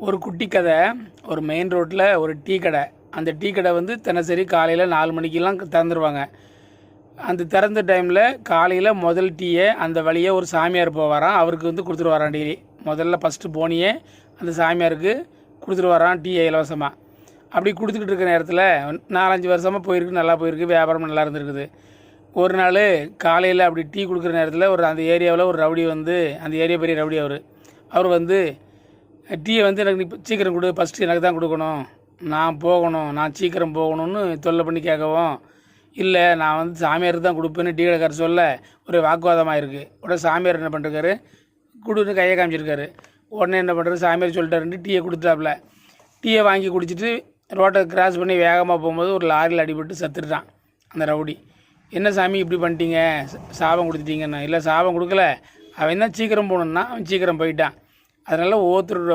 ஒரு குட்டி கதை. ஒரு மெயின் ரோட்டில் ஒரு டீ கடை. அந்த டீ கடை வந்து தினசரி காலையில் 4 மணிக்கெலாம் திறந்துருவாங்க. அந்த திறந்த டைமில் காலையில் முதல் டீயை அந்த வழியே ஒரு சாமியார் போவாராம். அவருக்கு வந்து கொடுத்துட்டு வரான் டெய்லி. முதல்ல ஃபஸ்ட்டு போனியே அந்த சாமியாருக்கு கொடுத்துட்டு வரான் டீயை இலவசமாக. அப்படி கொடுத்துக்கிட்டு இருக்கிற நேரத்தில் 4-5 வருஷமாக போயிருக்கு, நல்லா போயிருக்கு, வியாபாரம் நல்லா இருந்திருக்குது. ஒரு நாள் காலையில் அப்படி டீ கொடுக்குற நேரத்தில் அந்த ஏரியாவில் ஒரு ரவுடி வந்து, அந்த ஏரியா பெரிய ரவுடி அவர் வந்து டீயை வந்து எனக்கு சீக்கிரம் கொடு, ஃபஸ்ட்டு எனக்கு தான் கொடுக்கணும், நான் போகணும், நான் சீக்கிரம் போகணும்னு தொல்லை பண்ணி கேட்கவும், இல்லை நான் வந்து சாமியாருக்கு தான் கொடுப்பேன்னு டீ கடைக்கார சொல்ல ஒரு வாக்குவாதமாக இருக்குது. உடனே சாமியார் என்ன பண்ணிருக்காரு, கொடுன்னு கையை காமிச்சிருக்காரு. உடனே என்ன பண்ணுறது, சாமியார் சொல்லிட்டாருன்ட்டு டீயை கொடுத்தாப்புல. டீயை வாங்கி குடிச்சிட்டு ரோட்டை கிராஸ் பண்ணி வேகமாக போகும்போது ஒரு லாரியில் அடிபட்டு செத்துட்டான் அந்த ரவுடி. என்ன சாமி இப்படி பண்ணிட்டீங்க, சாபம் கொடுத்துட்டீங்கண்ணா? இல்லை சாபம் கொடுக்கல, அவன் தான் சீக்கிரம் போகணுன்னா அவன் சீக்கிரம் போயிட்டான். அதனால் ஒவ்வொருத்தரோட